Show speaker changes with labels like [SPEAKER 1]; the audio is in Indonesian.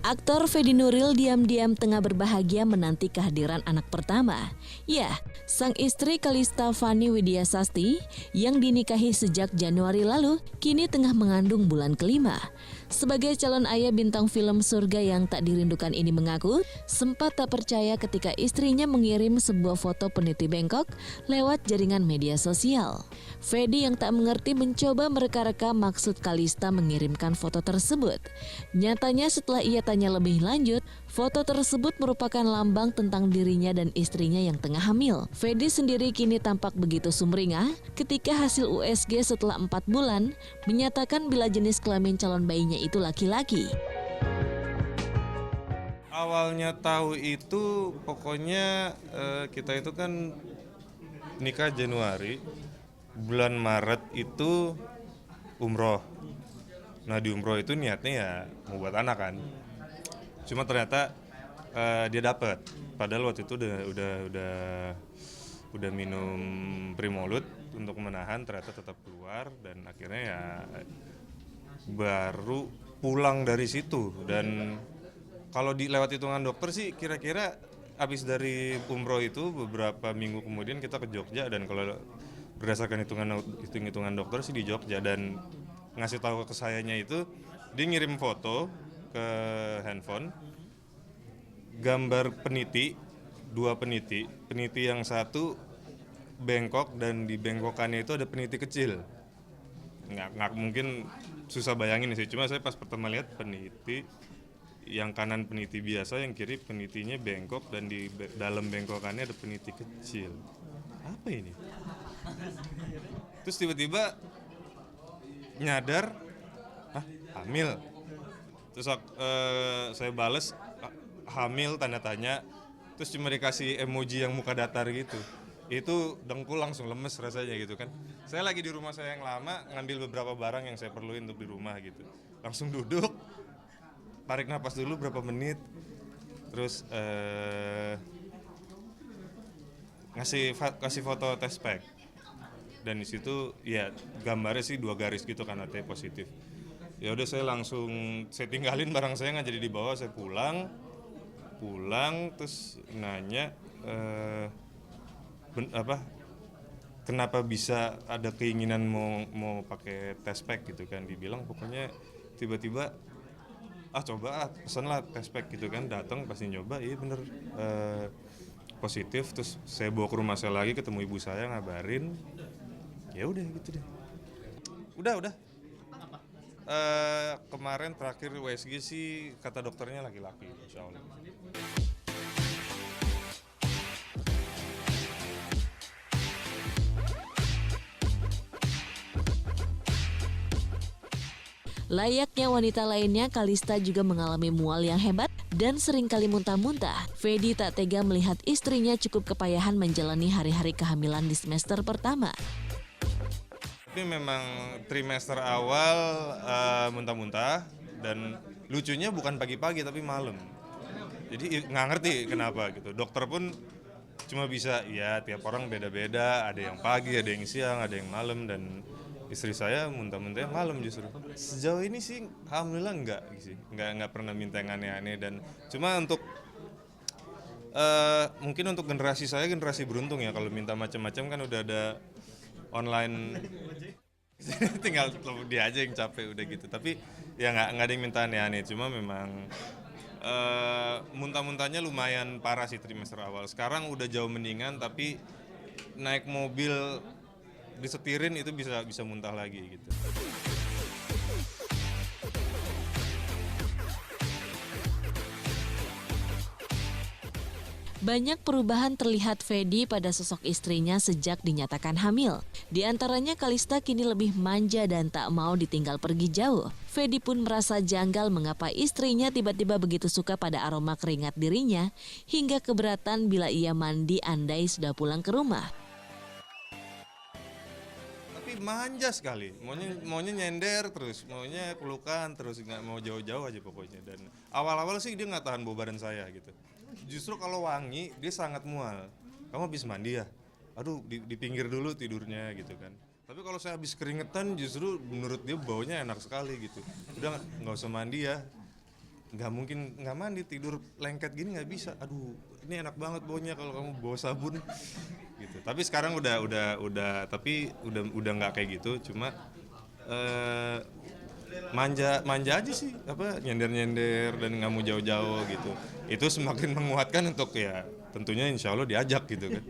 [SPEAKER 1] Aktor Fedi Nuril diam-diam tengah berbahagia menanti kehadiran anak pertama. Ya, sang istri Kalista Fani Widya Sasti yang dinikahi sejak Januari lalu kini tengah mengandung bulan kelima. Sebagai calon ayah bintang film Surga yang tak dirindukan ini mengaku sempat tak percaya ketika istrinya mengirim sebuah foto peniti bengkok lewat jaringan media sosial. Fedi yang tak mengerti mencoba mereka-reka maksud Kalista mengirimkan foto tersebut. Nyatanya setelah ia tanya lebih lanjut, foto tersebut merupakan lambang tentang dirinya dan istrinya yang tengah hamil. Fedi sendiri kini tampak begitu sumringah ketika hasil USG setelah 4 bulan menyatakan bila jenis kelamin calon bayinya itu laki-laki.
[SPEAKER 2] Awalnya tahu itu pokoknya kita itu kan nikah Januari, bulan Maret itu umroh. Nah di umroh itu niatnya ya mau buat anak kan. Cuma ternyata dia dapet. Padahal waktu itu udah minum Primolut untuk menahan, ternyata tetap keluar dan akhirnya ya baru pulang dari situ. Dan kalau lewat hitungan dokter sih kira-kira habis dari umroh itu beberapa minggu kemudian kita ke Jogja, dan kalau berdasarkan hitungan dokter sih di Jogja, dan ngasih tahu ke sayanya itu dia ngirim foto ke handphone gambar peniti, 2 peniti yang satu bengkok dan di bengkokannya itu ada peniti kecil. Nggak mungkin, susah bayangin sih, cuma saya pas pertama lihat peniti yang kanan peniti biasa, yang kiri penitinya bengkok dan di dalam bengkokannya ada peniti kecil. Apa ini? Terus tiba-tiba nyadar, hamil. Terus saya bales hamil tanda tanya, terus cuma dikasih emoji yang muka datar gitu. Itu dengkul langsung lemes rasanya gitu kan. Saya lagi di rumah saya yang lama, ngambil beberapa barang yang saya perluin untuk di rumah gitu. Langsung duduk, tarik napas dulu berapa menit, terus kasih foto test pack. Dan di situ ya gambarnya sih 2 garis gitu kan, artinya positif. Ya udah saya tinggalin barang saya nggak jadi dibawa, saya pulang terus nanya kenapa bisa ada keinginan mau pakai test pack gitu kan. Dibilang pokoknya tiba-tiba coba pesanlah test pack gitu kan, datang pasti nyoba, iya bener positif. Terus saya bawa ke rumah saya lagi, ketemu ibu saya, ngabarin. Ya udah gitu deh. Udah. Kemarin terakhir USG sih kata dokternya laki-laki, insya Allah.
[SPEAKER 1] Layaknya wanita lainnya, Kalista juga mengalami mual yang hebat dan seringkali muntah-muntah. Fedi tak tega melihat istrinya cukup kepayahan menjalani hari-hari kehamilan di semester pertama.
[SPEAKER 2] Tapi memang trimester awal muntah-muntah, dan lucunya bukan pagi-pagi tapi malam. Jadi nggak ngerti kenapa gitu. Dokter pun cuma bisa, ya tiap orang beda-beda, ada yang pagi, ada yang siang, ada yang malam, dan istri saya muntah-muntahnya malam justru. Sejauh ini sih alhamdulillah enggak sih, nggak pernah minta yang aneh-aneh. Dan cuma untuk mungkin untuk generasi saya, generasi beruntung ya, kalau minta macam-macam kan udah ada online. Tinggal dia aja yang capek udah gitu. Tapi ya nggak ada yang minta aneh-aneh, cuma memang muntah-muntahnya lumayan parah sih trimester awal. Sekarang udah jauh mendingan, tapi naik mobil disetirin itu bisa muntah lagi gitu.
[SPEAKER 1] Banyak perubahan terlihat Fedi pada sosok istrinya sejak dinyatakan hamil. Di antaranya Kalista kini lebih manja dan tak mau ditinggal pergi jauh. Fedi pun merasa janggal mengapa istrinya tiba-tiba begitu suka pada aroma keringat dirinya hingga keberatan bila ia mandi andai sudah pulang ke rumah.
[SPEAKER 2] Tapi manja sekali, maunya nyender terus, maunya pelukan terus, nggak mau jauh-jauh aja pokoknya. Dan awal-awal sih dia nggak tahan bawa badan saya gitu. Justru kalau wangi dia sangat mual. Kamu habis mandi ya? Aduh, di pinggir dulu tidurnya gitu kan. Tapi kalau saya habis keringetan justru menurut dia baunya enak sekali gitu. Udah nggak usah mandi ya. nggak mungkin nggak mandi, tidur lengket gini nggak bisa. Aduh, ini enak banget baunya kalau kamu bawa sabun gitu. Tapi sekarang udah nggak kayak gitu, cuma manja aja sih, apa nyender dan nggak mau jauh-jauh gitu. Itu semakin menguatkan untuk ya tentunya insya Allah diajak gitu kan.